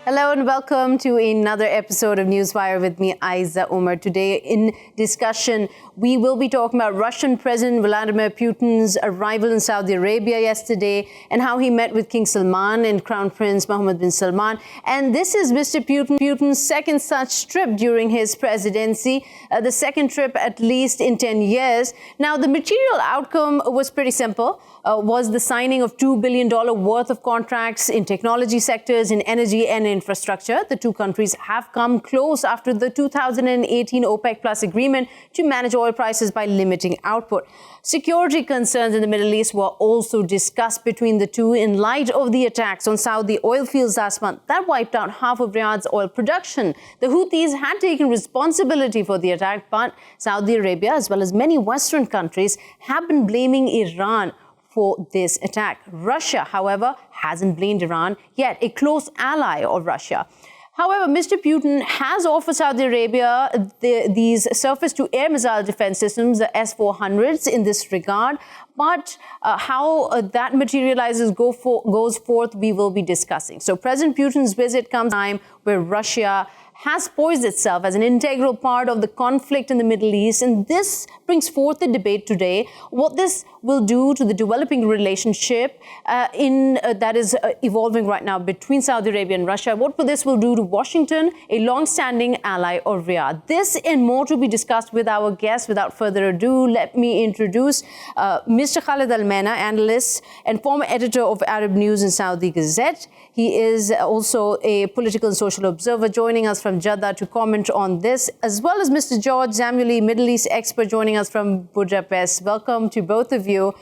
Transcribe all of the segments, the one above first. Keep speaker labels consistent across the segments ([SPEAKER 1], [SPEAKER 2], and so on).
[SPEAKER 1] Hello and welcome to another episode of Newswire with me, Ayza Omar. Today in discussion, we will be talking about Russian President Vladimir Putin's arrival in Saudi Arabia yesterday and how he met with King Salman and Crown Prince Mohammed bin Salman. And this is Mr. Putin's second such trip during his presidency, the second trip at least in 10 years. Now, the material outcome was pretty simple. Was the signing of $2 billion worth of contracts in technology sectors, in energy and infrastructure. The two countries have come close after the 2018 OPEC Plus agreement to manage oil prices by limiting output. Security concerns in the Middle East were also discussed between the two in light of the attacks on Saudi oil fields last month. That wiped out half of Riyadh's oil production. The Houthis had taken responsibility for the attack, but Saudi Arabia, as well as many Western countries, have been blaming Iran for this attack. Russia, however, hasn't blamed Iran yet, a close ally of Russia. However, Mr. Putin has offered Saudi Arabia these surface-to-air missile defense systems, the S-400s, in this regard. But how that materializes goes forth, we will be discussing. So President Putin's visit comes at a time where Russia has poised itself as an integral part of the conflict in the Middle East. And this brings forth the debate today, what this will do to the developing relationship that is evolving right now between Saudi Arabia and Russia. What this will do to Washington, a long-standing ally of Riyadh. This and more to be discussed with our guests. Without further ado, let me introduce Mr. Khalid Al Maina, analyst and former editor of Arab News and Saudi Gazette. He is also a political and social observer, joining us from Jeddah to comment on this, as well as Mr. George Szamuely, Middle East expert, joining us from Budapest. Welcome to both of you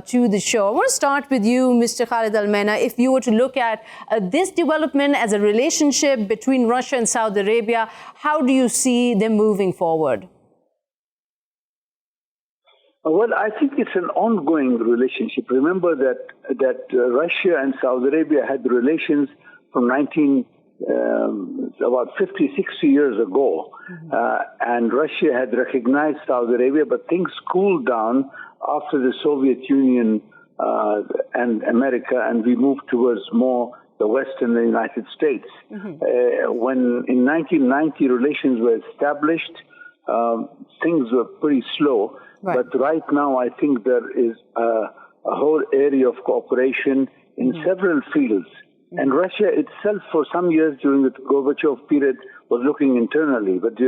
[SPEAKER 1] to the show. I want to start with you, Mr. Khalid Al Maina. If you were to look at this development as a relationship between Russia and Saudi Arabia, how do you see them moving forward?
[SPEAKER 2] Well, I think it's an ongoing relationship. Remember that Russia and Saudi Arabia had relations from about 50, 60 years ago. And Russia had recognized Saudi Arabia, but things cooled down after the Soviet Union and America, and we moved towards more the West and the United States. When in 1990 relations were established, things were pretty slow. Right. But right now, I think there is a whole area of cooperation in several fields. And Russia itself, for some years during the Gorbachev period, was looking internally. But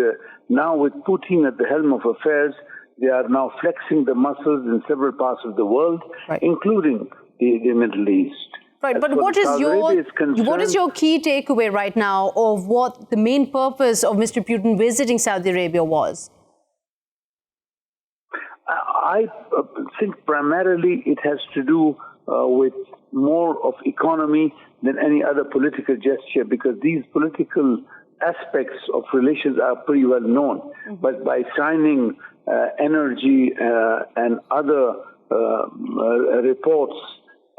[SPEAKER 2] now with Putin at the helm of affairs, they are now flexing the muscles in several parts of the world, including the Middle East.
[SPEAKER 1] Right, but what is your key takeaway right now of what the main purpose of Mr. Putin visiting Saudi Arabia was?
[SPEAKER 2] I think primarily it has to do with more of economy than any other political gesture, because these political aspects of relations are pretty well known. But by signing energy and other reports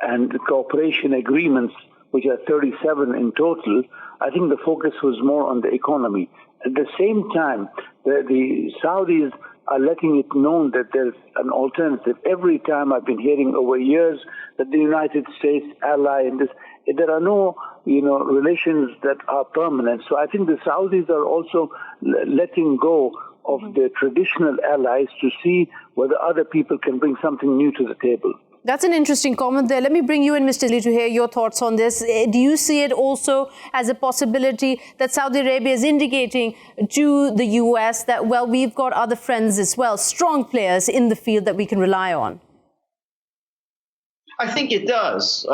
[SPEAKER 2] and cooperation agreements, which are 37 in total, I think the focus was more on the economy. At the same time, the Saudis are letting it known that there's an alternative. Every time I've been hearing over years that the United States ally in this, there are no, relations that are permanent. So I think the Saudis are also letting go of the traditional allies to see whether other people can bring something new to the table.
[SPEAKER 1] That's an interesting comment there. Let me bring you in, Mr. Lee, to hear your thoughts on this. Do you see it also as a possibility that Saudi Arabia is indicating to the U.S. that, well, we've got other friends as well, strong players in the field that we can rely on?
[SPEAKER 3] I think it does.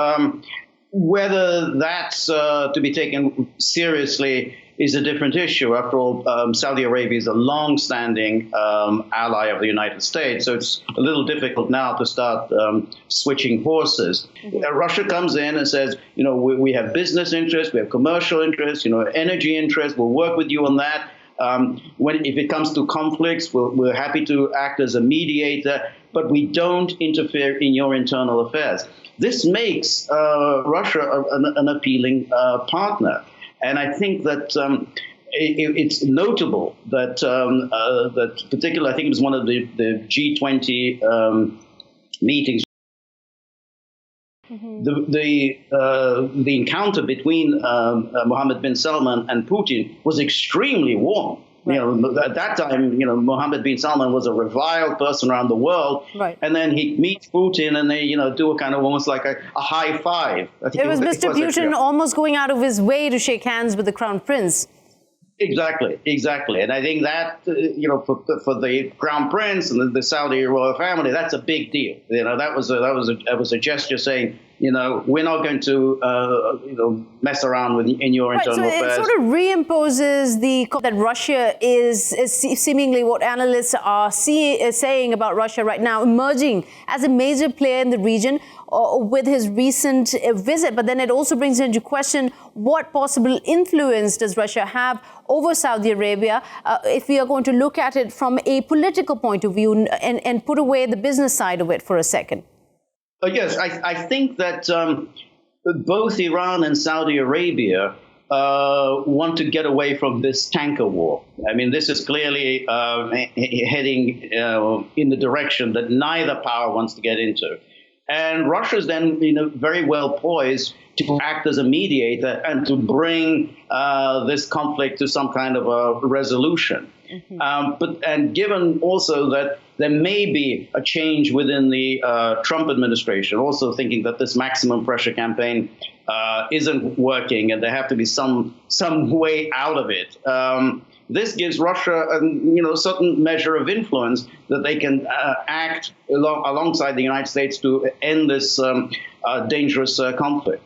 [SPEAKER 3] Whether that's to be taken seriously is a different issue. After all, Saudi Arabia is a long-standing ally of the United States, so it's a little difficult now to start switching horses. Russia comes in and says, we have business interests, we have commercial interests, energy interests, we'll work with you on that. If it comes to conflicts, we're happy to act as a mediator, but we don't interfere in your internal affairs. This makes Russia an appealing partner. And I think that it's notable that particularly, I think it was one of the G20 meetings the encounter between Mohammed bin Salman and Putin was extremely warm. Right. At that time, Mohammed bin Salman was a reviled person around the world. Right. And then he meets Putin and they, do a kind of almost like a high five.
[SPEAKER 1] It was Mr. Putin almost going out of his way to shake hands with the Crown Prince.
[SPEAKER 3] Exactly. And I think that, for the Crown Prince and the Saudi royal family, that's a big deal. That was a gesture saying, we're not going to, mess around in your internal affairs.
[SPEAKER 1] So it sort of reimposes that Russia is seemingly what analysts are saying about Russia right now, emerging as a major player in the region with his recent visit. But then it also brings into question what possible influence does Russia have over Saudi Arabia if we are going to look at it from a political point of view and put away the business side of it for a second.
[SPEAKER 3] Yes, I think that both Iran and Saudi Arabia want to get away from this tanker war. I mean, this is clearly heading in the direction that neither power wants to get into. And Russia's then, very well poised to act as a mediator and to bring this conflict to some kind of a resolution. And given also that there may be a change within the Trump administration, also thinking that this maximum pressure campaign isn't working and there have to be some way out of it. This gives Russia a certain measure of influence that they can act alongside the United States to end this dangerous conflict.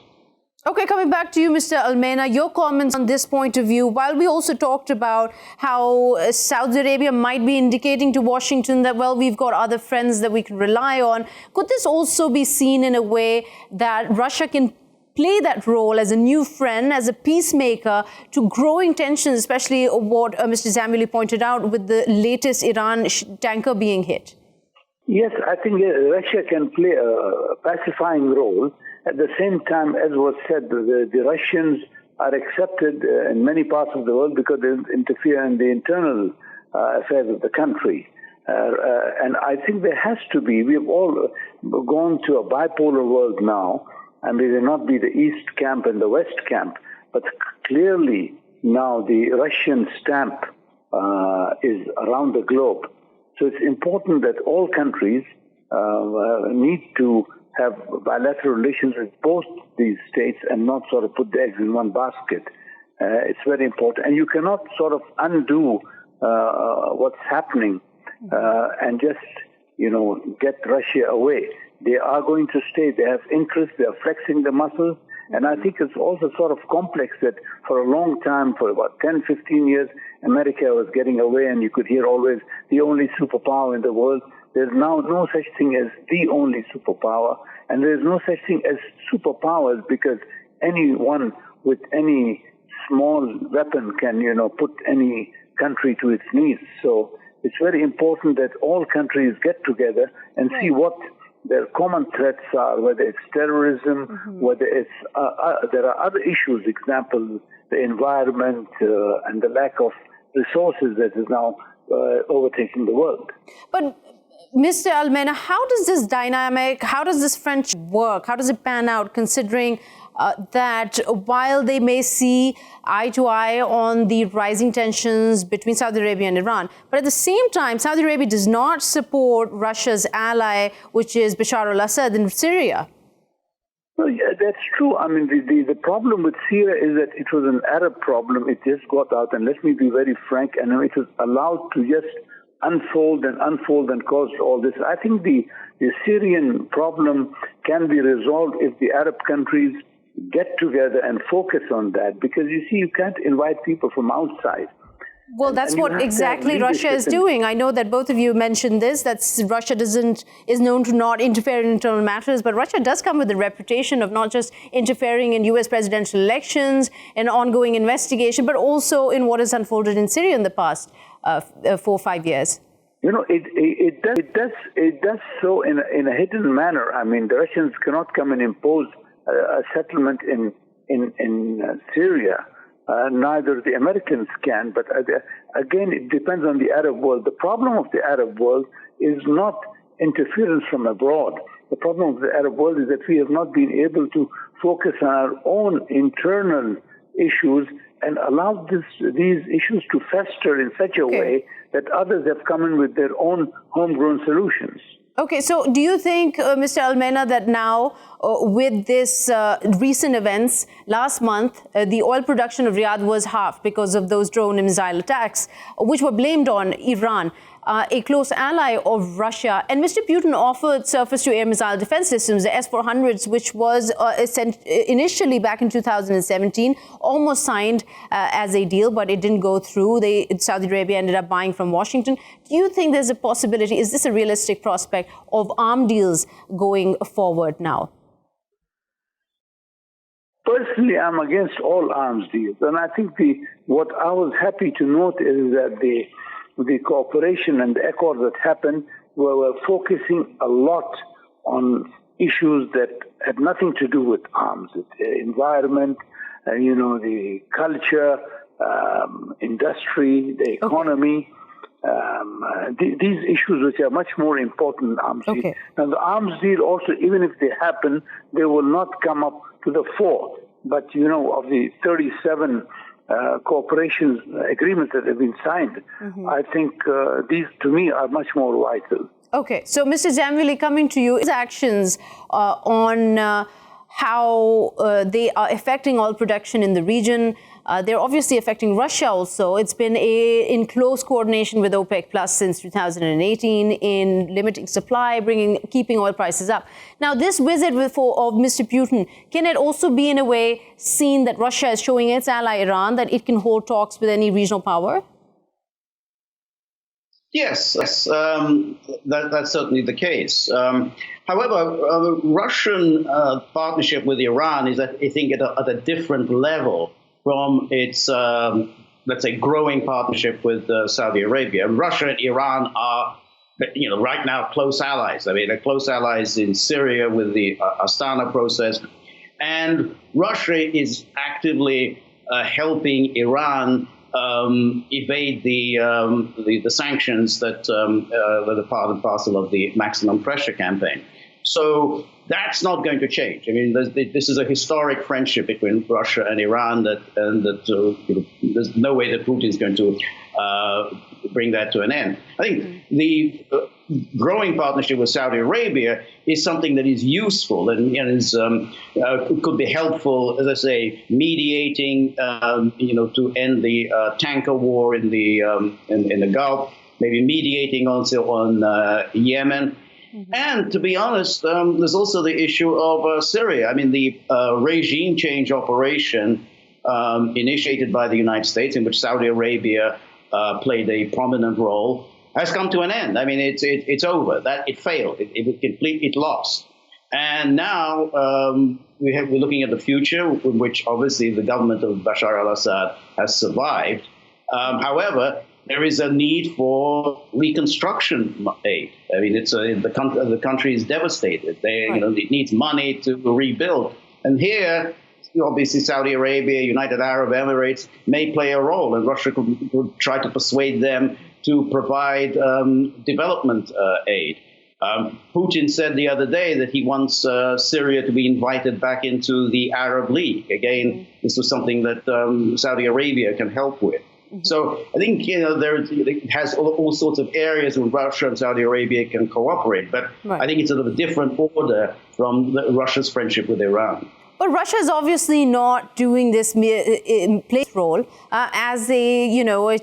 [SPEAKER 1] Okay, coming back to you, Mr. Al Maina, your comments on this point of view. While we also talked about how Saudi Arabia might be indicating to Washington that, well, we've got other friends that we can rely on, could this also be seen in a way that Russia can play that role as a new friend, as a peacemaker to growing tensions, especially what Mr. Szamuely pointed out with the latest Iran tanker being hit?
[SPEAKER 2] Yes, I think Russia can play a pacifying role. At the same time, as was said, the Russians are accepted in many parts of the world because they interfere in the internal affairs of the country. And I think there has to be, we have all gone to a bipolar world now, and there will not be the East camp and the West camp, but clearly now the Russian stamp is around the globe. So it's important that all countries need to have bilateral relations with both these states and not sort of put the eggs in one basket. It's very important. And you cannot sort of undo what's happening and just, get Russia away. They are going to stay. They have interest. They are flexing the muscles. And I think it's also sort of complex that for a long time, for about 10, 15 years, America was getting away and you could hear always the only superpower in the world. There's now no such thing as the only superpower, and there's no such thing as superpowers because anyone with any small weapon can, put any country to its knees. So it's very important that all countries get together and see what their common threats are, whether it's terrorism, whether it's there are other issues, example, the environment and the lack of resources that is now overtaking the world.
[SPEAKER 1] But Mr. Al Maina, how does this dynamic, how does this friendship work? How does it pan out, considering that while they may see eye to eye on the rising tensions between Saudi Arabia and Iran, but at the same time, Saudi Arabia does not support Russia's ally, which is Bashar al-Assad in Syria?
[SPEAKER 2] Well, yeah, that's true. I mean, the problem with Syria is that it was an Arab problem. It just got out, and let me be very frank, and it was allowed to just unfold and caused all this. I think the Syrian problem can be resolved if the Arab countries get together and focus on that, because you see, you can't invite people from outside.
[SPEAKER 1] Well, that's what exactly Russia is doing. I know that both of you mentioned this, that Russia is known to not interfere in internal matters, but Russia does come with the reputation of not just interfering in U.S. presidential elections and ongoing investigation, but also in what has unfolded in Syria in the past 4 or 5 years.
[SPEAKER 2] It does so in a hidden manner. I mean, the Russians cannot come and impose a settlement in Syria. Neither the Americans can, but again, it depends on the Arab world. The problem of the Arab world is not interference from abroad. the problem of the Arab world is that we have not been able to focus on our own internal issues and allowed these issues to fester in such a way that others have come in with their own homegrown solutions.
[SPEAKER 1] Okay, so do you think, Mr. Al Maina, that now with this recent events last month, the oil production of Riyadh was halved because of those drone and missile attacks, which were blamed on Iran, a close ally of Russia. And Mr. Putin offered surface-to-air missile defense systems, the S-400s, which was initially back in 2017, almost signed as a deal, but it didn't go through. Saudi Arabia ended up buying from Washington. Do you think there's a possibility, is this a realistic prospect of arms deals going forward now?
[SPEAKER 2] Personally, I'm against all arms deals. And I think what I was happy to note is that the cooperation and the accord that happened were focusing a lot on issues that had nothing to do with arms, the environment, the culture, industry, the economy. These issues which are much more important than arms deal. And the arms deal also, even if they happen, they will not come up to the fore. But, of the 37 cooperation agreements that have been signed, I think these, to me, are much more vital.
[SPEAKER 1] Okay. So, Mr. Szamuely, coming to you, his actions on how they are affecting oil production in the region. They're obviously affecting Russia also. It's been in close coordination with OPEC Plus since 2018 in limiting supply, keeping oil prices up. Now, this visit of Mr. Putin, can it also be in a way seen that Russia is showing its ally Iran that it can hold talks with any regional power?
[SPEAKER 3] Yes, that's certainly the case. However, Russian partnership with Iran is, I think, at a different level from its, let's say, growing partnership with Saudi Arabia. Russia and Iran are, right now close allies. I mean, they're close allies in Syria with the Astana process. And Russia is actively helping Iran evade the sanctions that are part and parcel of the maximum pressure campaign. So that's not going to change. I mean, this is a historic friendship between Russia and Iran there's no way that Putin is going to bring that to an end. I think the growing partnership with Saudi Arabia is something that is useful and could be helpful, as I say, mediating, to end the tanker war in the Gulf, maybe mediating also on Yemen. And to be honest, there's also the issue of Syria. I mean, the regime change operation initiated by the United States, in which Saudi Arabia played a prominent role, has come to an end. I mean, it's over. That it failed. It lost. And now we're looking at the future, in which obviously the government of Bashar al-Assad has survived. However, there is a need for reconstruction aid. I mean, the country is devastated. It needs money to rebuild. And here, obviously, Saudi Arabia, United Arab Emirates may play a role, and Russia could try to persuade them to provide development aid. Putin said the other day that he wants Syria to be invited back into the Arab League. Again, this was something that Saudi Arabia can help with. So I think, it has all sorts of areas where Russia and Saudi Arabia can cooperate. But I think it's of a different order from Russia's friendship with Iran.
[SPEAKER 1] But Russia is obviously not doing this place role as a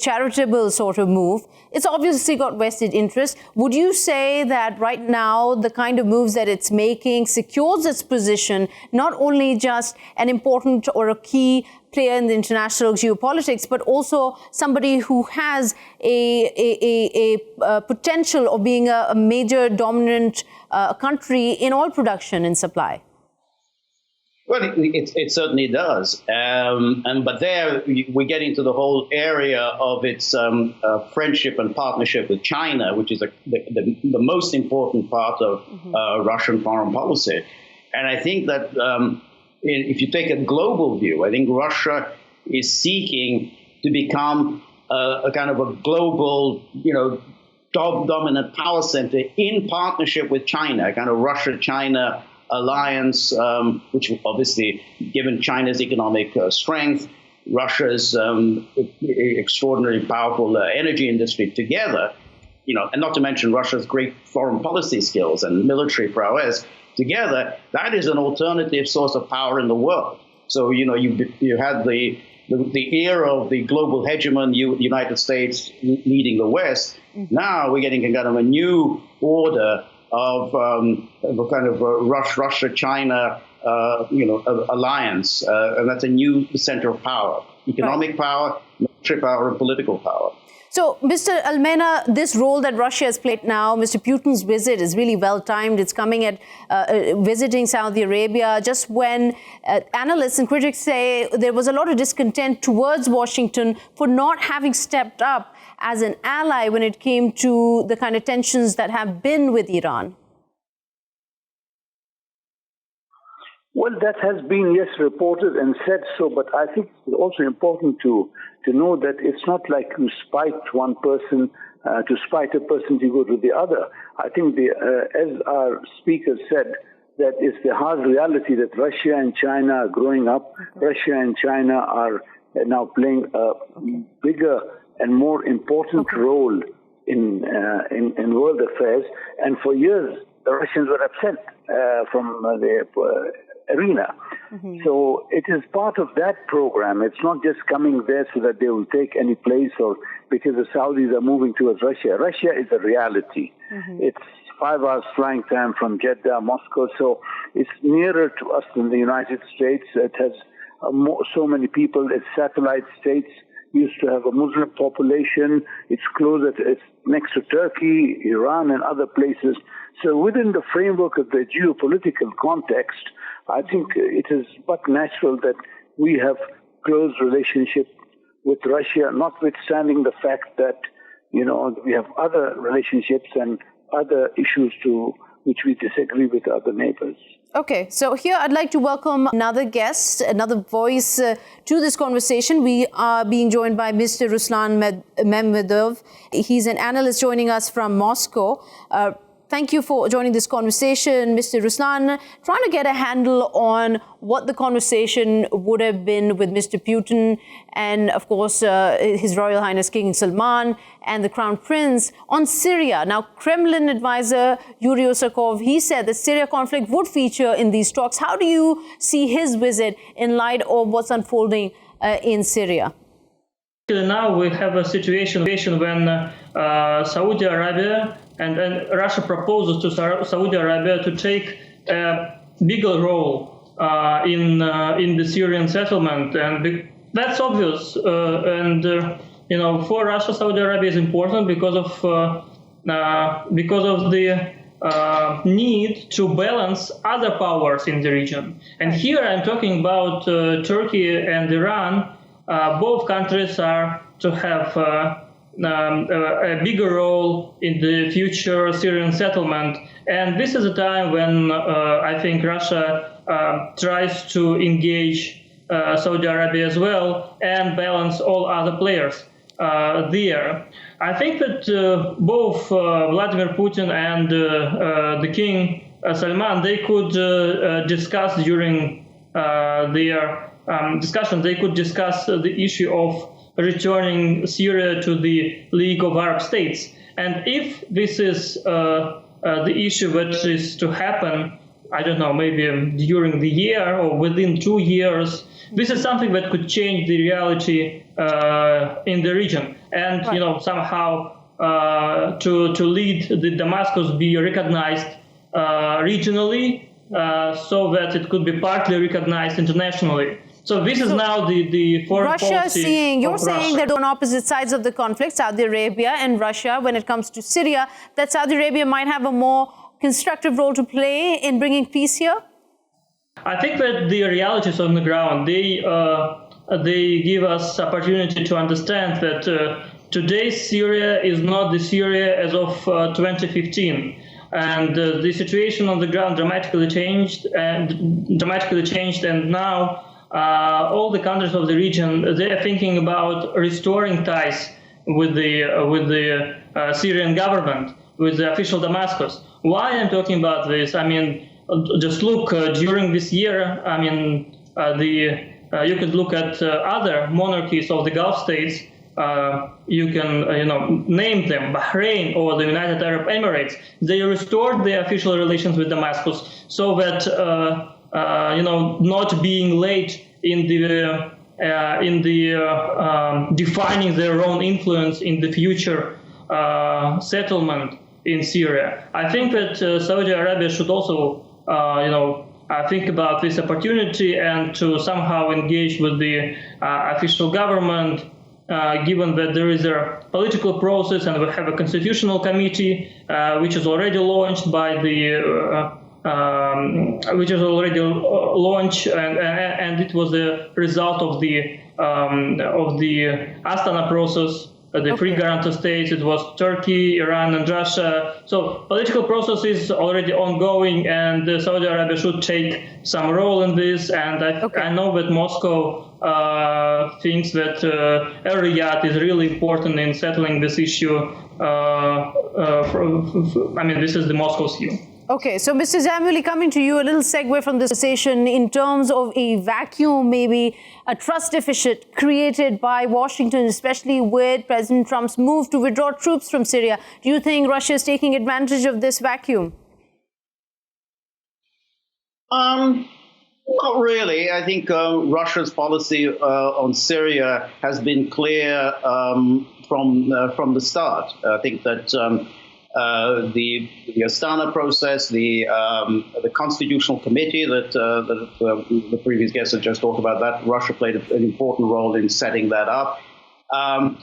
[SPEAKER 1] charitable sort of move. It's obviously got vested interest. Would you say that right now the kind of moves that it's making secures its position, not only just an important or a key player in the international geopolitics, but also somebody who has a potential of being a major dominant country in oil production and supply?
[SPEAKER 3] Well, it certainly does. But there we get into the whole area of its friendship and partnership with China, which is the most important part of Russian foreign policy. And I think that if you take a global view, I think Russia is seeking to become a kind of a global, dominant power center in partnership with China, a kind of Russia-China alliance, which obviously, given China's economic strength, Russia's extraordinarily powerful energy industry together, and not to mention Russia's great foreign policy skills and military prowess together, that is an alternative source of power in the world. So, you had the era of the global hegemon, United States leading the West. Mm-hmm. Now we're getting kind of a new order of a kind of Russia-China alliance, and that's a new center of power, economic power, military power, and political power.
[SPEAKER 1] So, Mr. Al Maina, this role that Russia has played now, Mr. Putin's visit is really well-timed. It's coming at visiting Saudi Arabia just when analysts and critics say there was a lot of discontent towards Washington for not having stepped up as an ally when it came to the kind of tensions that have been with Iran.
[SPEAKER 2] Well, that has been, yes, reported and said so, but I think it's also important to know that it's not like you spite one person, to spite a person to go to the other. I think, as our speaker said, that it's the hard reality that Russia and China are growing up. Russia and China are now playing a bigger and more important role in world affairs. And for years, the Russians were absent from the arena. Mm-hmm. So it is part of that program. It's not just coming there so that they will take any place or because the Saudis are moving towards Russia. Russia is a reality. Mm-hmm. It's 5 hours flying time from Jeddah, Moscow. So it's nearer to us than the United States. It has so many people. Its satellite states used to have a Muslim population. It's closer it's next to Turkey, Iran, and other places. So within the framework of the geopolitical context, I think it is but natural that we have close relationship with Russia, notwithstanding the fact that, we have other relationships and other issues to which we disagree with other neighbors.
[SPEAKER 1] Okay, so here I'd like to welcome another guest, another voice to this conversation. We are being joined by Mr. Ruslan Mamedov. He's an analyst joining us from Moscow. Thank you for joining this conversation, Mr. Ruslan. Trying to get a handle on what the conversation would have been with Mr. Putin and, of course, His Royal Highness King Salman and the Crown Prince on Syria. Now, Kremlin advisor Yuri Usakov, he said the Syria conflict would feature in these talks. How do you see his visit in light of what's unfolding in Syria?
[SPEAKER 4] Now we have a situation when Saudi Arabia and Russia proposes to Saudi Arabia to take a bigger role in the Syrian settlement, and that's obvious. For Russia, Saudi Arabia is important because of the need to balance other powers in the region. And here I'm talking about Turkey and Iran. Both countries are to have a bigger role in the future Syrian settlement. And this is a time when I think Russia tries to engage Saudi Arabia as well and balance all other players there. I think that both Vladimir Putin and the King Salman, they could discuss during their discussion, they could discuss the issue of returning Syria to the League of Arab States. And if this is the issue that is to happen, I don't know, maybe during the year or within 2 years, this is something that could change the reality in the region. And, somehow to lead the Damascus be recognized regionally so that it could be partly recognized internationally. So this is now the foreign policy.
[SPEAKER 1] You're saying that on opposite sides of the conflict, Saudi Arabia and Russia, when it comes to Syria, that Saudi Arabia might have a more constructive role to play in bringing peace here?
[SPEAKER 4] I think that the realities on the ground, they give us opportunity to understand that today's Syria is not the Syria as of 2015. And the situation on the ground dramatically changed, and now all the countries of the region, they are thinking about restoring ties with the Syrian government, with the official Damascus. Why I'm talking about this? I mean, just look, during this year, I mean, you could look at other monarchies of the Gulf states. You can, name them, Bahrain or the United Arab Emirates. They restored their official relations with Damascus so that, not being late in defining their own influence in the future settlement in Syria. I think that Saudi Arabia should also, think about this opportunity and to somehow engage with the official government, given that there is a political process and we have a constitutional committee which is already launched by and it was the result of the Astana process. The three guarantor states, it was Turkey, Iran, and Russia. So political process is already ongoing, and Saudi Arabia should take some role in this. And I know that Moscow thinks that Riyadh is really important in settling this issue. This is the Moscow's view.
[SPEAKER 1] Okay, so Mr. Szamuely, coming to you, a little segue from this conversation in terms of a vacuum, maybe a trust deficit created by Washington, especially with President Trump's move to withdraw troops from Syria. Do you think Russia is taking advantage of this vacuum?
[SPEAKER 3] Not really. I think Russia's policy on Syria has been clear from the start. I think that the Astana process, the constitutional committee that the previous guest had just talked about, that Russia played an important role in setting that up. I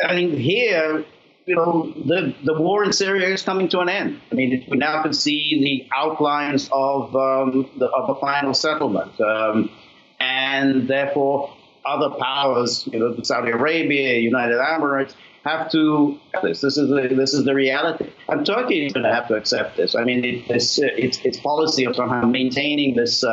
[SPEAKER 3] think here, the war in Syria is coming to an end. I mean, we now can see the outlines of a final settlement, and therefore other powers, Saudi Arabia, United Emirates, have to accept this. This is the reality, and Turkey is going to have to accept this. I mean, its policy of somehow maintaining this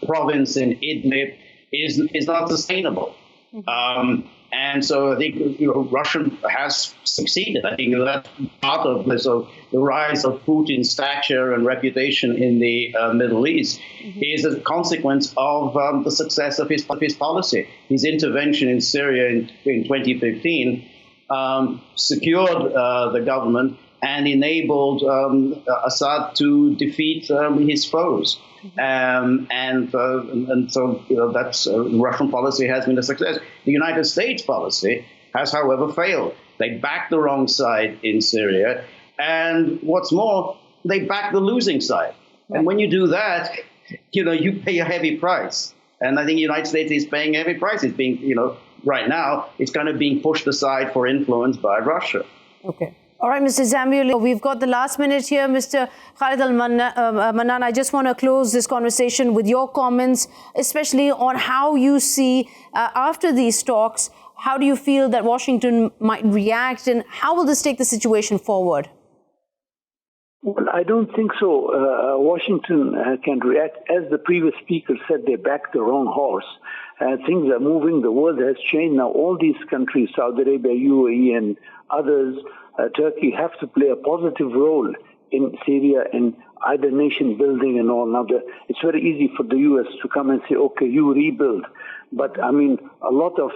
[SPEAKER 3] province in Idlib is not sustainable. Mm-hmm. And so I think Russia has succeeded. I think that's part of this, the rise of Putin's stature and reputation in the Middle East is a consequence of the success of his policy. His intervention in Syria in 2015 secured the government and enabled Assad to defeat his foes. And so that's Russian policy has been a success. The United States policy has, however, failed. They backed the wrong side in Syria, and what's more, they backed the losing side. And when you do that, you pay a heavy price. And I think the United States is paying a heavy price. It's being, right now, it's kind of being pushed aside for influence by Russia.
[SPEAKER 1] Okay. All right, Mr. Szamuely, we've got the last minute here. Mr. Khalid Al Maina, I just want to close this conversation with your comments, especially on how you see, after these talks, how do you feel that Washington might react, and how will this take the situation forward?
[SPEAKER 2] Well, I don't think so. Washington can react. As the previous speaker said, they backed the wrong horse. Things are moving. The world has changed. Now, all these countries, Saudi Arabia, UAE, and others, Turkey, have to play a positive role in Syria in either nation building and all. Now, it's very easy for the U.S. to come and say, okay, you rebuild. But, I mean, a lot of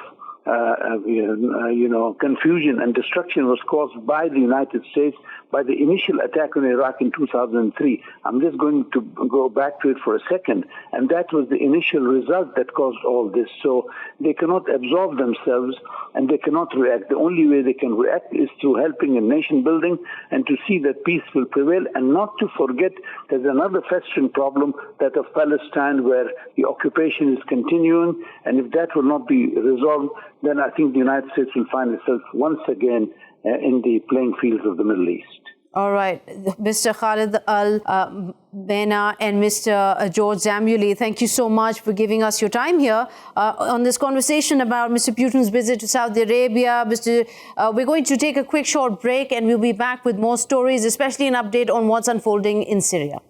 [SPEAKER 2] confusion and destruction was caused by the United States by the initial attack on Iraq in 2003. I'm just going to go back to it for a second. And that was the initial result that caused all this. So they cannot absolve themselves and they cannot react. The only way they can react is through helping in nation building and to see that peace will prevail, and not to forget there's another festering problem, that of Palestine, where the occupation is continuing. And if that will not be resolved, then I think the United States will find itself once again in the playing fields of the Middle East.
[SPEAKER 1] All right, Mr. Khalid Al Maina and Mr. George Szamuely, thank you so much for giving us your time here on this conversation about Mr. Putin's visit to Saudi Arabia. We're going to take a quick short break, and we'll be back with more stories, especially an update on what's unfolding in Syria.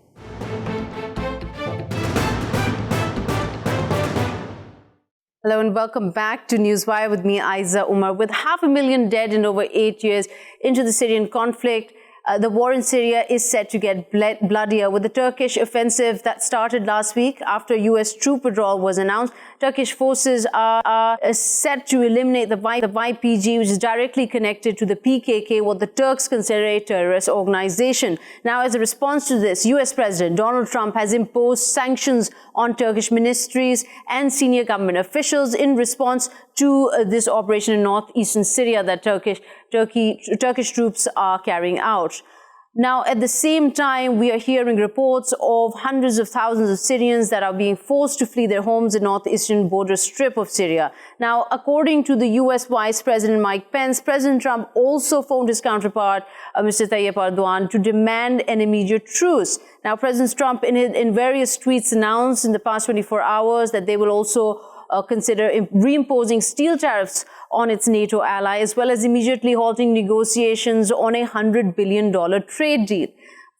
[SPEAKER 1] Hello and welcome back to Newswire with me, Ayza Omar. With 500,000 dead in over 8 years into the Syrian conflict, the war in Syria is set to get bloodier. With the Turkish offensive that started last week after U.S. troop withdrawal was announced, Turkish forces are set to eliminate the YPG, which is directly connected to the PKK, what the Turks consider a terrorist organization. Now, as a response to this, U.S. President Donald Trump has imposed sanctions on Turkish ministries and senior government officials in response to this operation in northeastern Syria that Turkish troops are carrying out. Now, at the same time, we are hearing reports of hundreds of thousands of Syrians that are being forced to flee their homes in northeastern border strip of Syria. Now, according to the U.S. Vice President Mike Pence, President Trump also phoned his counterpart, Mr. Tayyip Erdogan, to demand an immediate truce. Now, President Trump, in various tweets, announced in the past 24 hours that they will also consider reimposing steel tariffs on its NATO ally, as well as immediately halting negotiations on a $100 billion trade deal.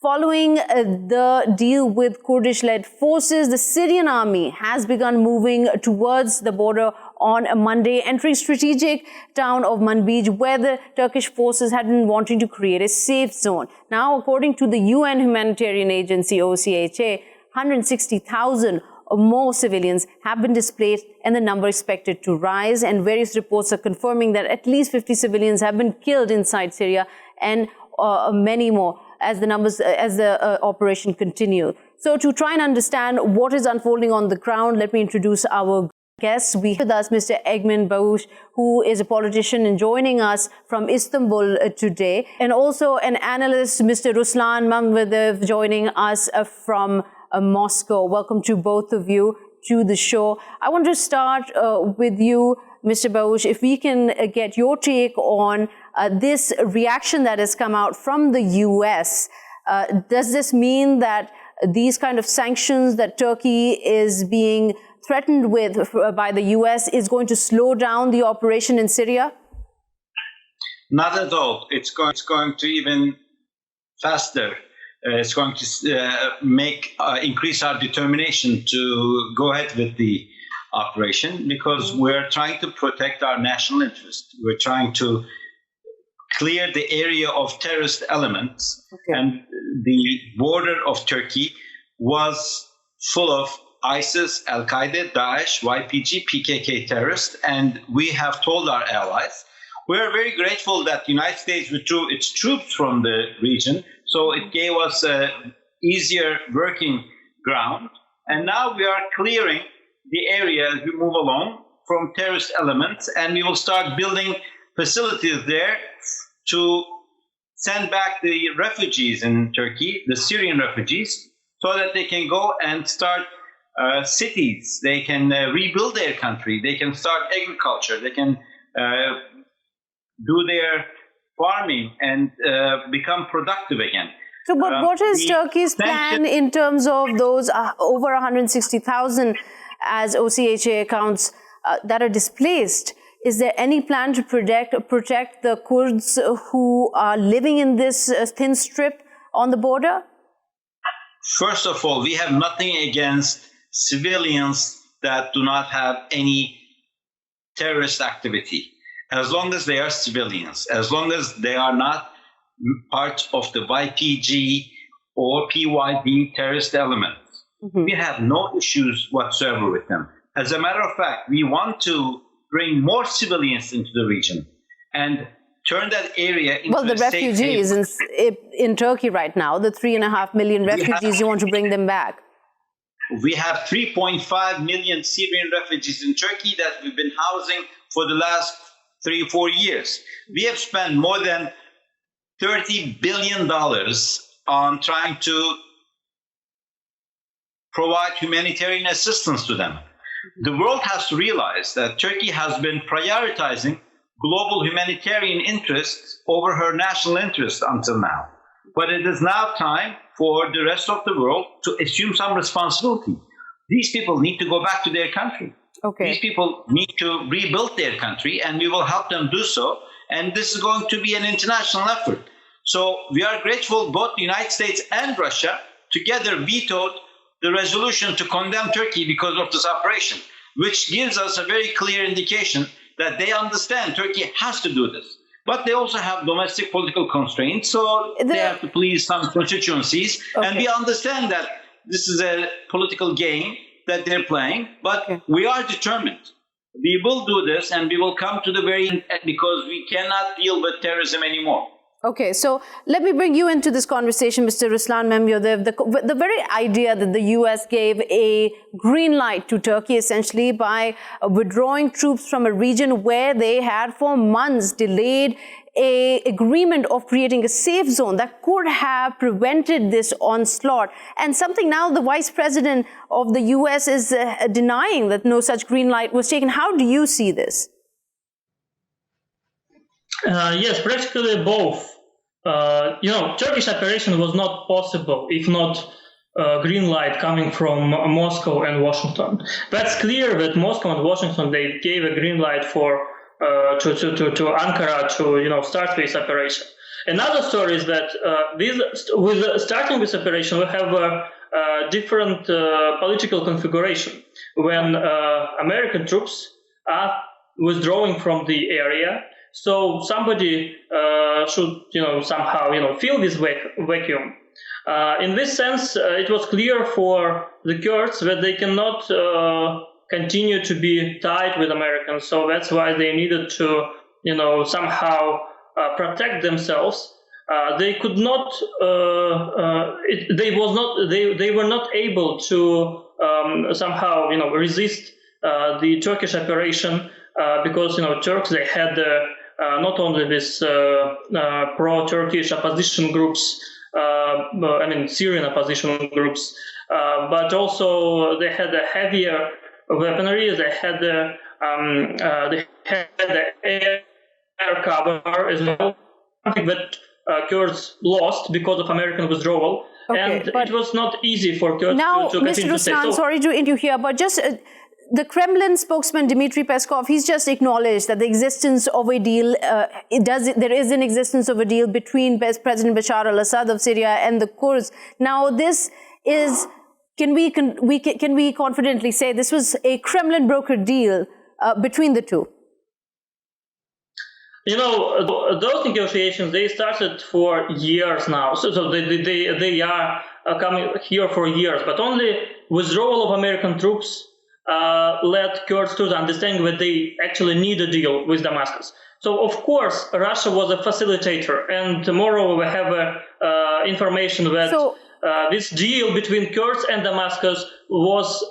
[SPEAKER 1] Following the deal with Kurdish-led forces, the Syrian army has begun moving towards the border on a Monday, entering strategic town of Manbij, where the Turkish forces had been wanting to create a safe zone. Now, according to the UN humanitarian agency, OCHA, 160,000 or more civilians have been displaced, and the number is expected to rise. And various reports are confirming that at least 50 civilians have been killed inside Syria, and many more as the operation continues. So, to try and understand what is unfolding on the ground, let me introduce our guests. We have with us Mr. Egemen Bagis, who is a politician and joining us from Istanbul today, and also an analyst, Mr. Ruslan Mamedov, joining us from Moscow. Welcome to both of you to the show. I want to start with you, Mr. Bagis, if we can get your take on this reaction that has come out from the U.S. Does this mean that these kind of sanctions that Turkey is being threatened with by the U.S. is going to slow down the operation in Syria?
[SPEAKER 5] Not at all. It's going to even faster. It's going to increase our determination to go ahead with the operation, because we're trying to protect our national interest. We're trying to clear the area of terrorist elements. Okay. And the border of Turkey was full of ISIS, Al-Qaeda, Daesh, YPG, PKK terrorists, and we have told our allies. We are very grateful that the United States withdrew its troops from the region, so it gave us an easier working ground. And now we are clearing the area as we move along from terrorist elements, and we will start building facilities there to send back the refugees in Turkey, the Syrian refugees, so that they can go and start cities. They can rebuild their country. They can start agriculture. They can do their farming and become productive again.
[SPEAKER 1] So, but what is Turkey's plan in terms of those over 160,000, as OCHA accounts, that are displaced? Is there any plan to protect the Kurds who are living in this thin strip on the border?
[SPEAKER 5] First of all, we have nothing against civilians that do not have any terrorist activity, as long as they are civilians, as long as they are not part of the YPG or PYD terrorist elements. Mm-hmm. We have no issues whatsoever with them. As a matter of fact, we want to bring more civilians into the region and turn that area into
[SPEAKER 1] the refugees in Turkey right now, the 3.5 million refugees, you want to bring them back?
[SPEAKER 5] We have 3.5 million Syrian refugees in Turkey that we've been housing for the last 3 or 4 years. We have spent more than $30 billion on trying to provide humanitarian assistance to them. The world has to realize that Turkey has been prioritizing global humanitarian interests over her national interests until now. But it is now time for the rest of the world to assume some responsibility. These people need to go back to their country. Okay. These people need to rebuild their country, and we will help them do so. And this is going to be an international effort. So we are grateful both the United States and Russia together vetoed the resolution to condemn Turkey because of this operation. which gives us a very clear indication that they understand Turkey has to do this. But they also have domestic political constraints, so they have to please some constituencies. Okay. And we understand that this is a political game that they're playing, but we are determined. We will do this, and we will come to the very end because we cannot deal with terrorism anymore.
[SPEAKER 1] Okay, so let me bring you into this conversation, Mr. Ruslan Mamedov. The very idea that the U.S. gave a green light to Turkey, essentially, by withdrawing troops from a region where they had for months delayed an agreement of creating a safe zone that could have prevented this onslaught. And something now the Vice President of the U.S. is denying that no such green light was taken. How do you see this?
[SPEAKER 4] Yes, practically both. Turkish operation was not possible if not green light coming from Moscow and Washington. But it's clear that Moscow and Washington, they gave a green light for to Ankara to start this operation. Another story is that starting this operation, we have a different political configuration. When American troops are withdrawing from the area, so somebody should, somehow, fill this vacuum. In this sense, it was clear for the Kurds that they cannot continue to be tied with Americans. So that's why they needed to, somehow protect themselves. They could not. They were not able to somehow, resist the Turkish operation because Turks, they had not only this pro-Turkish opposition groups, Syrian opposition groups, but also they had a heavier weaponry. They had the air cover as well, something that Kurds lost because of American withdrawal. Okay, and it was not easy for Kurds to continue to stay.
[SPEAKER 1] Now, Mr. Ruslan, sorry to interrupt here, but just the Kremlin spokesman Dmitry Peskov, he's just acknowledged that the existence of a deal, there is an existence of a deal between President Bashar al-Assad of Syria and the Kurds. Now, this is, can we confidently say this was a Kremlin brokered deal between the two?
[SPEAKER 4] Those negotiations, they started for years now. So they are coming here for years, but only withdrawal of American troops led Kurds to the understanding that they actually need a deal with Damascus. So, of course, Russia was a facilitator, and tomorrow we have information that this deal between Kurds and Damascus was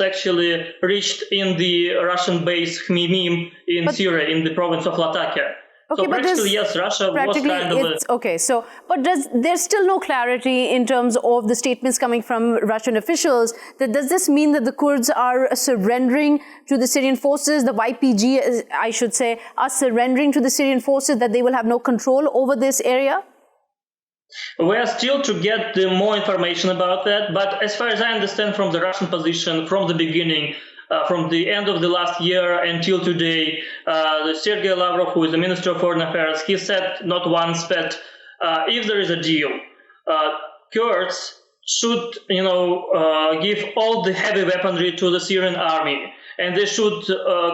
[SPEAKER 4] actually reached in the Russian base Khmeimim in Syria, in the province of Latakia. Okay, so practically, yes, Russia was kind of
[SPEAKER 1] okay, so, but there's still no clarity in terms of the statements coming from Russian officials. Does this mean that the Kurds are surrendering to the Syrian forces, the YPG, I should say, are surrendering to the Syrian forces, that they will have no control over this area?
[SPEAKER 4] We are still to get more information about that, but as far as I understand from the Russian position from the beginning, from the end of the last year until today, Sergei Lavrov, who is the Minister of Foreign Affairs, he said not once that if there is a deal, Kurds should, give all the heavy weaponry to the Syrian army, and they should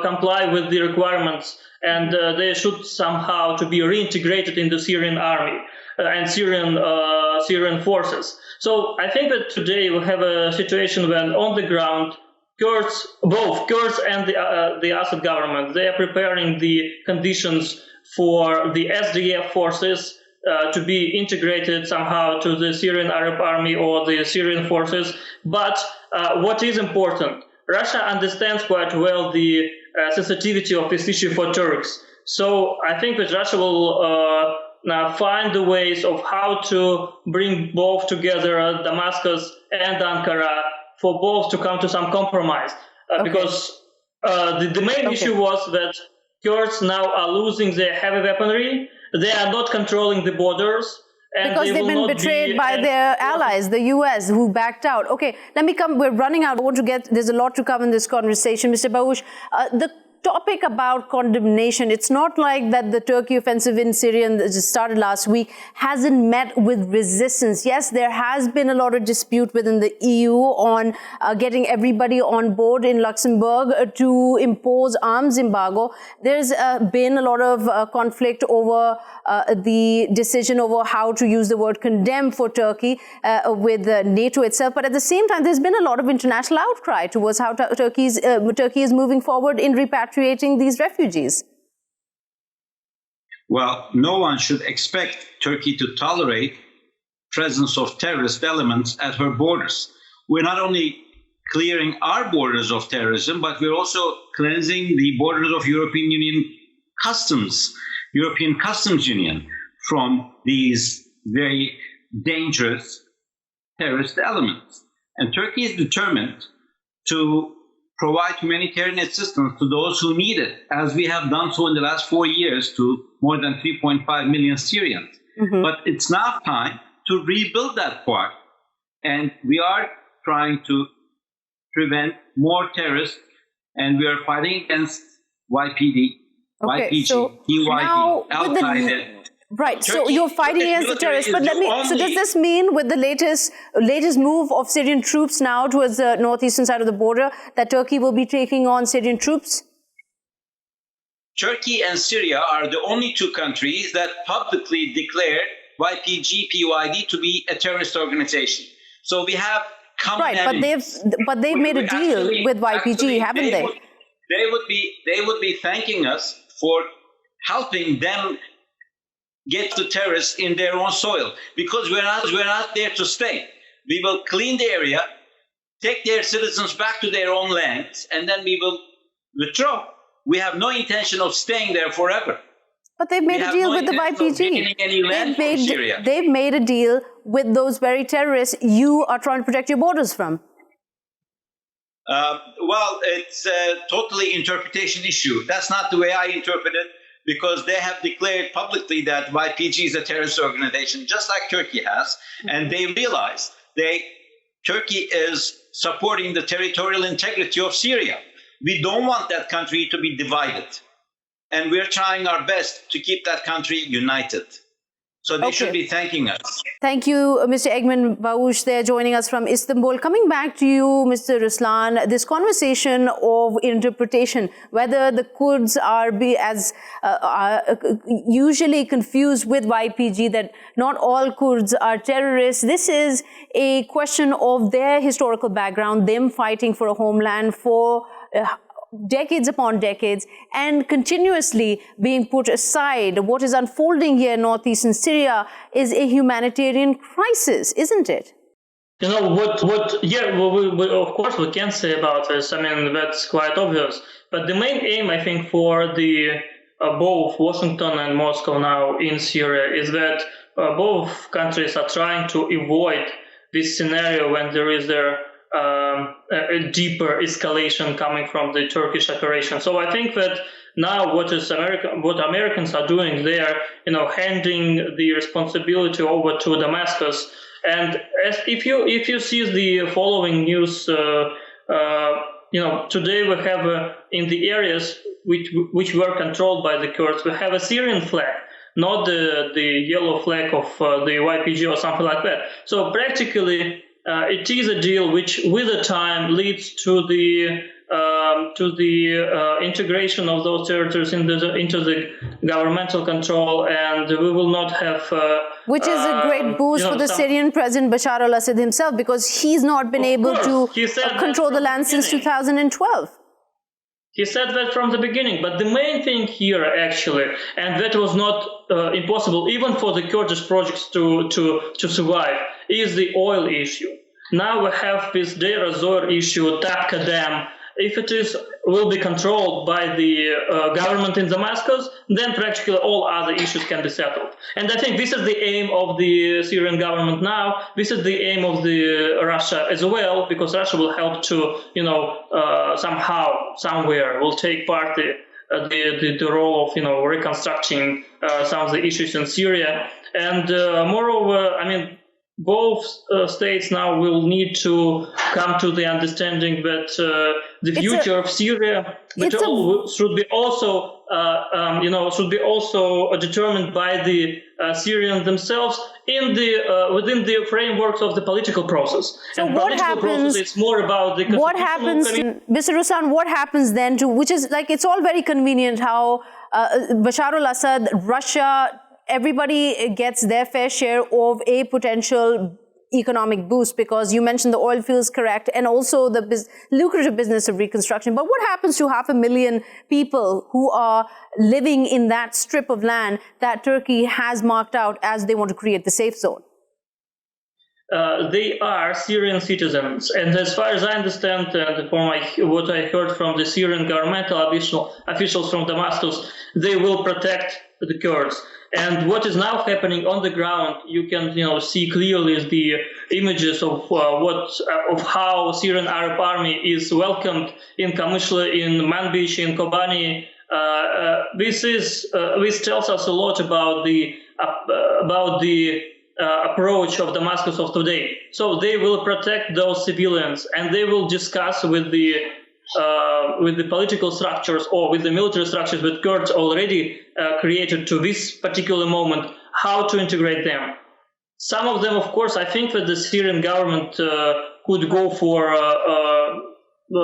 [SPEAKER 4] comply with the requirements, and they should somehow to be reintegrated in the Syrian army and Syrian forces. So I think that today we have a situation when on the ground, both Kurds and the Assad government, they are preparing the conditions for the SDF forces to be integrated somehow to the Syrian Arab army or the Syrian forces. But what is important, Russia understands quite well the sensitivity of this issue for Turks. So I think that Russia will now find the ways of how to bring both together, Damascus and Ankara, for both to come to some compromise. Because the main issue was that Kurds now are losing their heavy weaponry. They are not controlling the borders. And
[SPEAKER 1] because they've been betrayed by their allies, the US, who backed out. Okay, let me come. We're running out. I want to there's a lot to cover in this conversation. Mr. Bagis, the topic about condemnation. It's not like that the Turkey offensive in Syria that just started last week hasn't met with resistance. Yes, there has been a lot of dispute within the EU on getting everybody on board in Luxembourg to impose arms embargo. There's been a lot of conflict over the decision over how to use the word condemn for Turkey with NATO itself. But at the same time, there's been a lot of international outcry towards how Turkey is moving forward in repatriating these refugees.
[SPEAKER 5] Well, no one should expect Turkey to tolerate presence of terrorist elements at her borders. We're not only clearing our borders of terrorism, but we're also cleansing the borders of European Customs Union from these very dangerous terrorist elements. And Turkey is determined to provide humanitarian assistance to those who need it, as we have done so in the last 4 years to more than 3.5 million Syrians. Mm-hmm. But it's now time to rebuild that part. And we are trying to prevent more terrorists, and we are fighting against YPG, PYD, Al-Qaeda.
[SPEAKER 1] Right, so you're fighting against the terrorists, but so does this mean with the latest move of Syrian troops now towards the northeastern side of the border that Turkey will be taking on Syrian troops?
[SPEAKER 5] Turkey and Syria are the only two countries that publicly declared YPG, PYD to be a terrorist organization. So we have common enemies.
[SPEAKER 1] But they've made a deal with YPG, haven't they?
[SPEAKER 5] They would be thanking us for helping them get the terrorists in their own soil, because we're not there to stay. We will clean the area, take their citizens back to their own lands, and then we will withdraw. We have no intention of staying there forever.
[SPEAKER 1] But they've made a deal with the YPG. They've made a deal with those very terrorists you are trying to protect your borders from.
[SPEAKER 5] Well, it's a totally interpretation issue. That's not the way I interpret it, because they have declared publicly that YPG is a terrorist organization, just like Turkey has, and they realize Turkey is supporting the territorial integrity of Syria. We don't want that country to be divided, and we're trying our best to keep that country united. So they should be thanking us.
[SPEAKER 1] Thank you, Mr. Egemen Bagis, there joining us from Istanbul. Coming back to you, Mr. Ruslan, this conversation of interpretation, whether the Kurds are usually confused with YPG, that not all Kurds are terrorists. This is a question of their historical background, them fighting for a homeland for decades upon decades, and continuously being put aside. What is unfolding here in northeastern Syria is a humanitarian crisis, isn't it?
[SPEAKER 4] You know, of course we can say about this. I mean, that's quite obvious. But the main aim, I think, for the both Washington and Moscow now in Syria is that both countries are trying to avoid this scenario when there is a deeper escalation coming from the Turkish operation. So I think that now what Americans are doing, they are handing the responsibility over to Damascus. And if you see the following news, today we have in the areas which were controlled by the Kurds, we have a Syrian flag, not the yellow flag of the YPG or something like that. So practically, it is a deal which, with the time, leads to the integration of those territories into the governmental control, and we will not have.
[SPEAKER 1] Which is a great boost for the Syrian President Bashar al-Assad himself, because he's not been able to control the land since 2012.
[SPEAKER 4] He said that from the beginning, but the main thing here actually, and that was not impossible even for the Kurdish projects to survive, is the oil issue. Now we have this Deir ez-Zor issue, Tapka Dam. If it will be controlled by the government in Damascus, then practically all other issues can be settled. And I think this is the aim of the Syrian government now. This is the aim of the Russia as well, because Russia will help to, somehow, somewhere, will take part the role of, reconstructing some of the issues in Syria. And moreover, I mean, both states now will need to come to the understanding that the future of Syria should be also determined by the Syrians themselves within the frameworks of the political process.
[SPEAKER 1] So
[SPEAKER 4] and
[SPEAKER 1] what
[SPEAKER 4] political
[SPEAKER 1] happens?
[SPEAKER 4] Process is more about the
[SPEAKER 1] What happens, Mr. Ruslan? What happens then to which is like it's all very convenient how Bashar al-Assad, Russia. Everybody gets their fair share of a potential economic boost because you mentioned the oil fields, correct, and also the lucrative business of reconstruction. But what happens to 500,000 people who are living in that strip of land that Turkey has marked out as they want to create the safe zone?
[SPEAKER 4] They are Syrian citizens, and as far as I understand, from what I heard from the Syrian governmental officials from Damascus, they will protect the Kurds. And what is now happening on the ground, you can see clearly is the images of how Syrian Arab Army is welcomed in Kamishli, in Manbij, in Kobani. This tells us a lot about the approach of Damascus of today. So they will protect those civilians, and they will discuss with the political structures or with the military structures that Kurds already created to this particular moment, how to integrate them. Some of them, of course, I think that the Syrian government could go for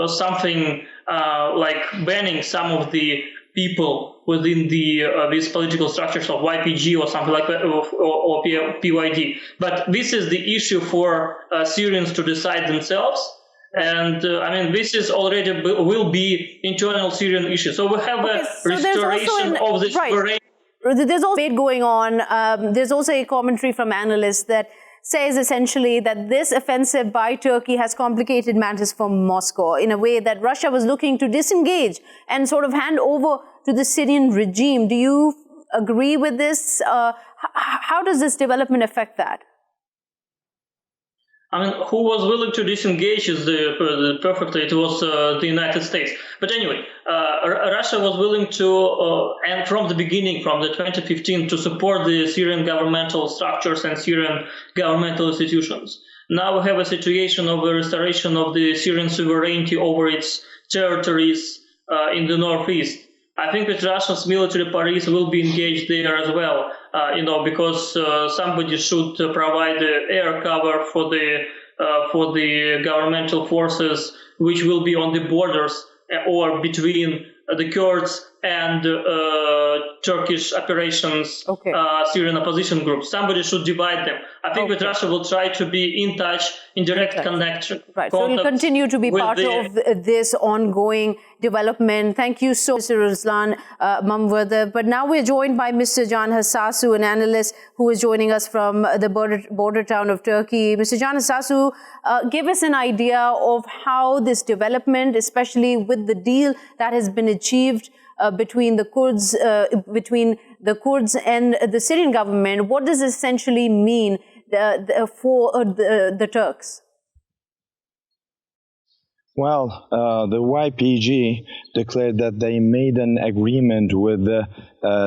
[SPEAKER 4] something like banning some of the people within these political structures of YPG or something like that, or PYD. But this is the issue for Syrians to decide themselves. And this is already will be internal Syrian issue. So we have a restoration of this.
[SPEAKER 1] Right. There's also debate going on. There's also a commentary from analysts that says essentially that this offensive by Turkey has complicated matters for Moscow in a way that Russia was looking to disengage and sort of hand over to the Syrian regime. Do you agree with this? How does this development affect that?
[SPEAKER 4] Who was willing to disengage is perfectly, it was the United States. But anyway, Russia was willing to, and from the beginning, from the 2015, to support the Syrian governmental structures and Syrian governmental institutions. Now we have a situation of a restoration of the Syrian sovereignty over its territories in the northeast. I think that Russia's military police will be engaged there as well, because somebody should provide air cover for the governmental forces, which will be on the borders or between the Kurds and Turkish operations, Syrian opposition groups. Somebody should divide them. I think that Russia will try to be in touch, in direct connection.
[SPEAKER 1] Right. So we'll continue to be part of this ongoing development. Thank you so much, Mr. Ruslan Mamedov. But now we're joined by Mr. Can Hasasu, an analyst who is joining us from the border town of Turkey. Mr. Can Hasasu, give us an idea of how this development, especially with the deal that has been achieved between the Kurds and the Syrian government, what does this essentially mean for the Turks?
[SPEAKER 6] Well, the YPG declared that they made an agreement with the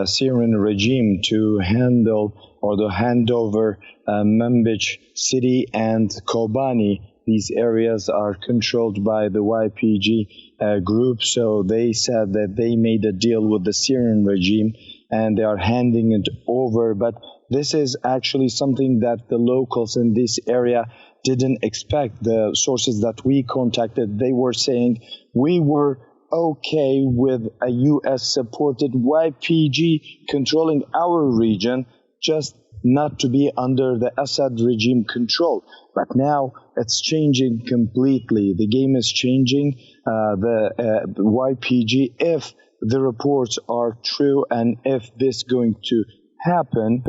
[SPEAKER 6] Syrian regime to handle or to hand over Manbij city and Kobani. These areas are controlled by the YPG group, so they said that they made a deal with the Syrian regime and they are handing it over. But this is actually something that the locals in this area didn't expect. The sources that we contacted, they were saying we were okay with a U.S.-supported YPG controlling our region, just not to be under the Assad regime control. But now it's changing completely. The game is changing. The YPG, if the reports are true and if this is going to happen,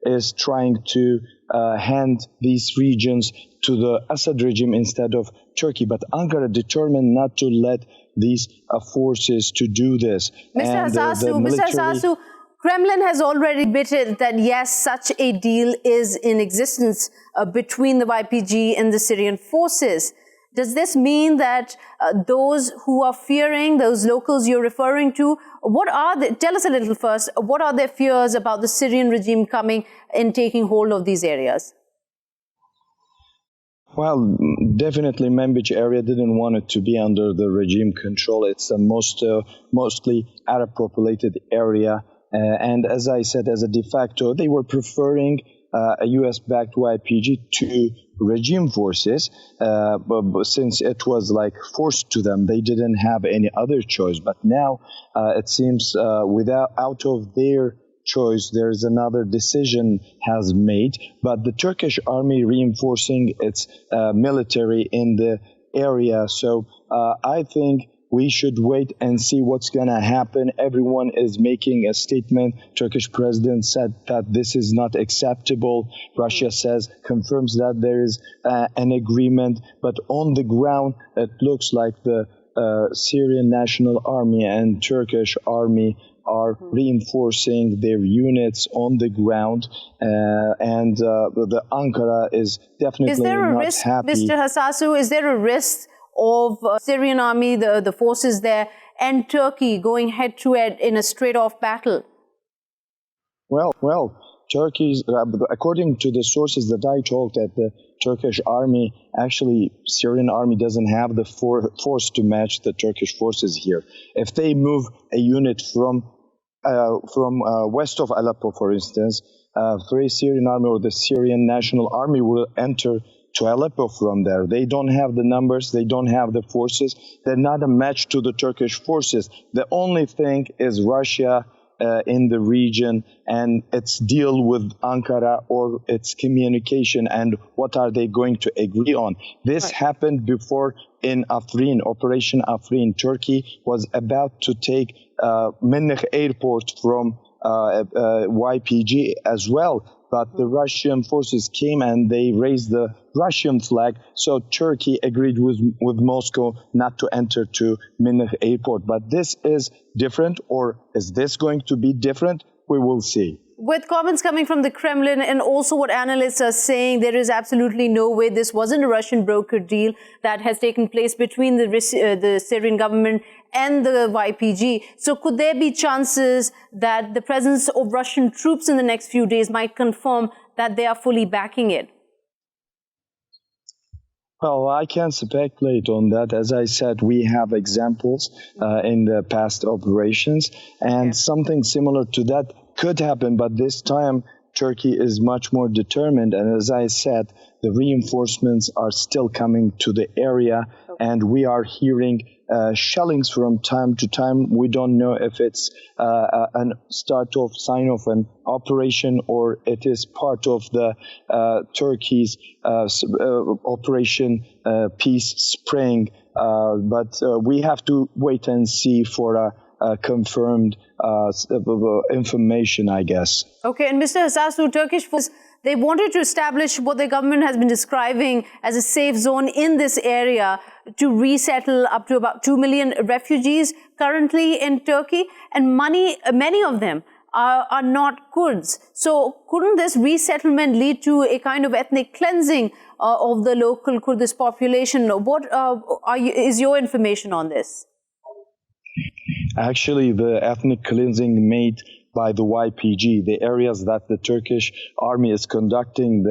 [SPEAKER 6] is trying to hand these regions to the Assad regime instead of Turkey. But Ankara determined not to let these forces to do this.
[SPEAKER 1] Mr. Hasasu, Kremlin has already admitted that yes, such a deal is in existence between the YPG and the Syrian forces. Does this mean that those who are fearing, those locals you're referring to, tell us a little first, what are their fears about the Syrian regime coming and taking hold of these areas?
[SPEAKER 6] Well, definitely Manbij area didn't want it to be under the regime control. It's a mostly Arab-populated area. And as I said, as a de facto, they were preferring a U.S.-backed YPG to regime forces. But since it was like forced to them, they didn't have any other choice. But now it seems out of their choice, there's another decision has made, but the Turkish army reinforcing its military in the area. So I think we should wait and see what's going to happen. Everyone is making a statement. Turkish president said that this is not acceptable. Russia confirms that there is an agreement, but on the ground, it looks like the Syrian National Army and Turkish army are reinforcing their units on the ground, and the Ankara is definitely not happy.
[SPEAKER 1] Mr. Hasasu, is there a risk of Syrian army, the forces there, and Turkey going head-to-head in a straight-off battle?
[SPEAKER 6] Well, Turkey's, according to the sources that I talked at, the Turkish army, actually, Syrian army doesn't have the force to match the Turkish forces here. If they move a unit from west of Aleppo, for instance, the Syrian army or the Syrian National Army will enter to Aleppo from there. They don't have the numbers, they don't have the forces, they're not a match to the Turkish forces. The only thing is Russia in the region and its deal with Ankara or its communication and what are they going to agree on. This happened before in Afrin, Operation Afrin. Turkey was about to take Minsk airport from YPG as well. But the Russian forces came and they raised the Russian flag. So Turkey agreed with Moscow not to enter to Minsk airport. But this is different, or is this going to be different? We will see.
[SPEAKER 1] With comments coming from the Kremlin and also what analysts are saying, there is absolutely no way this wasn't a Russian broker deal that has taken place between the Syrian government and the YPG. So could there be chances that the presence of Russian troops in the next few days might confirm that they are fully backing it?
[SPEAKER 6] Well, I can't speculate on that. As I said, we have examples in the past operations, and something similar to that could happen, but this time Turkey is much more determined. And as I said, the reinforcements are still coming to the area, and we are hearing shellings from time to time. We don't know if it's an sign of an operation or it is part of the Turkey's Operation Peace Spring. But we have to wait and see for a confirmed information, I guess.
[SPEAKER 1] Okay, and Mr. Hasasu, Turkish forces, they wanted to establish what the government has been describing as a safe zone in this area to resettle up to about 2 million refugees currently in Turkey, and many of them are not Kurds. So couldn't this resettlement lead to a kind of ethnic cleansing of the local Kurdish population? What is your information on this?
[SPEAKER 6] Actually, the ethnic cleansing made by the YPG, the areas that the Turkish army is conducting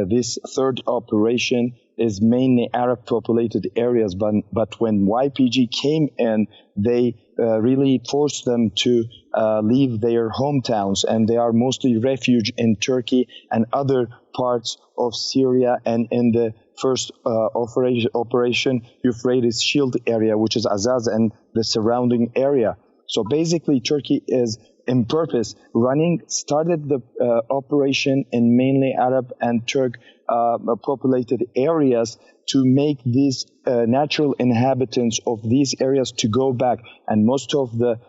[SPEAKER 6] this third operation is mainly Arab-populated areas. But when YPG came in, they really forced them to leave their hometowns, and they are mostly refuge in Turkey and other parts of Syria and in the first Operation Euphrates Shield area, which is Azaz and the surrounding area. So basically, Turkey is in purpose started the operation in mainly Arab and Turk populated areas to make these natural inhabitants of these areas to go back. And most of the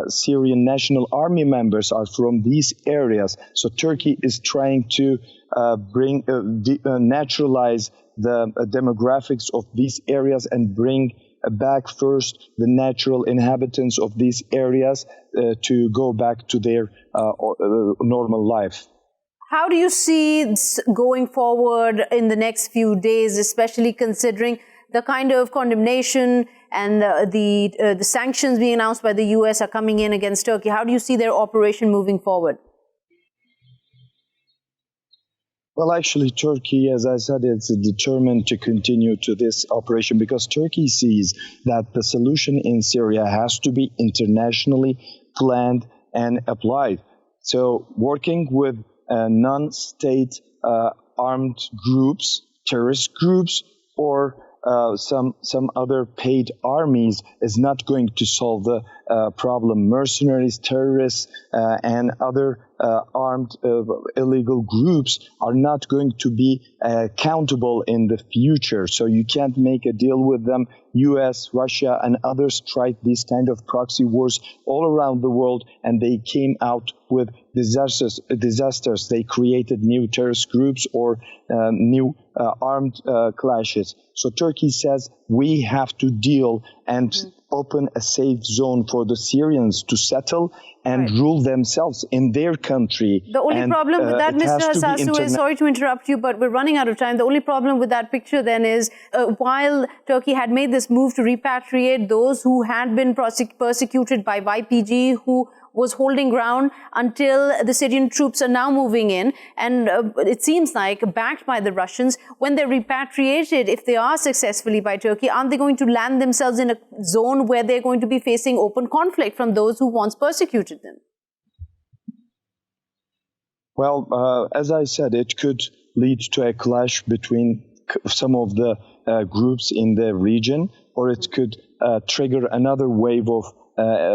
[SPEAKER 6] Syrian National Army members are from these areas. So Turkey is trying to naturalize the demographics of these areas and bring back first the natural inhabitants of these areas to go back to their normal life.
[SPEAKER 1] How do you see this going forward in the next few days, especially considering the kind of condemnation and the sanctions being announced by the US are coming in against Turkey? How do you see their operation moving forward?
[SPEAKER 6] Well, actually, Turkey, as I said, is determined to continue to this operation because Turkey sees that the solution in Syria has to be internationally planned and applied. So working with non-state armed groups, terrorist groups, or some other paid armies is not going to solve the problem. Mercenaries, terrorists, and other armed illegal groups are not going to be accountable in the future. So you can't make a deal with them. US, Russia, and others tried these kind of proxy wars all around the world, and they came out with disasters. They created new terrorist groups or new armed clashes. So Turkey says we have to deal and open a safe zone for the Syrians to settle and rule themselves in their country.
[SPEAKER 1] The only problem with that, Mr. Hasasu, is, sorry to interrupt you, but we're running out of time. The only problem with that picture then is while Turkey had made this move to repatriate those who had been persecuted by YPG, who was holding ground until the Syrian troops are now moving in. And it seems like, backed by the Russians, when they're repatriated, if they are successfully by Turkey, aren't they going to land themselves in a zone where they're going to be facing open conflict from those who once persecuted them?
[SPEAKER 6] Well, as I said, it could lead to a clash between some of the groups in the region, or it could trigger another wave of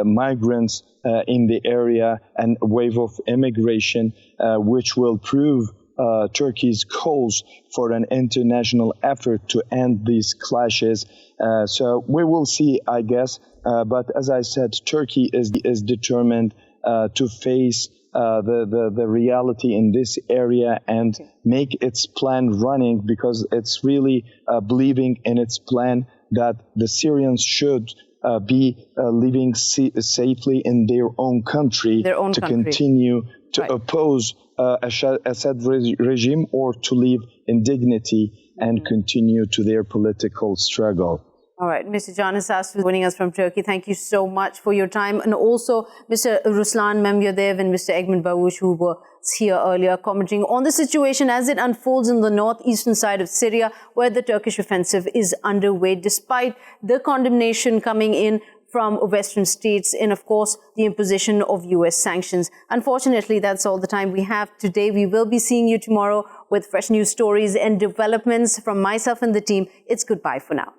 [SPEAKER 6] migrants in the area and a wave of immigration, which will prove Turkey's cause for an international effort to end these clashes. So we will see, I guess. But as I said, Turkey is determined to face the reality in this area and make its plan running, because it's really believing in its plan that the Syrians should be living safely in their own country, continue to oppose Assad regime, or to live in dignity and continue to their political struggle.
[SPEAKER 1] All right, Mr. Can Hasasu joining us from Turkey. Thank you so much for your time. And also Mr. Ruslan Mamedov and Mr. Egemen Bagis, who were here earlier, commenting on the situation as it unfolds in the northeastern side of Syria, where the Turkish offensive is underway, despite the condemnation coming in from Western states and, of course, the imposition of US sanctions. Unfortunately, that's all the time we have today. We will be seeing you tomorrow with fresh news stories and developments. From myself and the team, it's goodbye for now.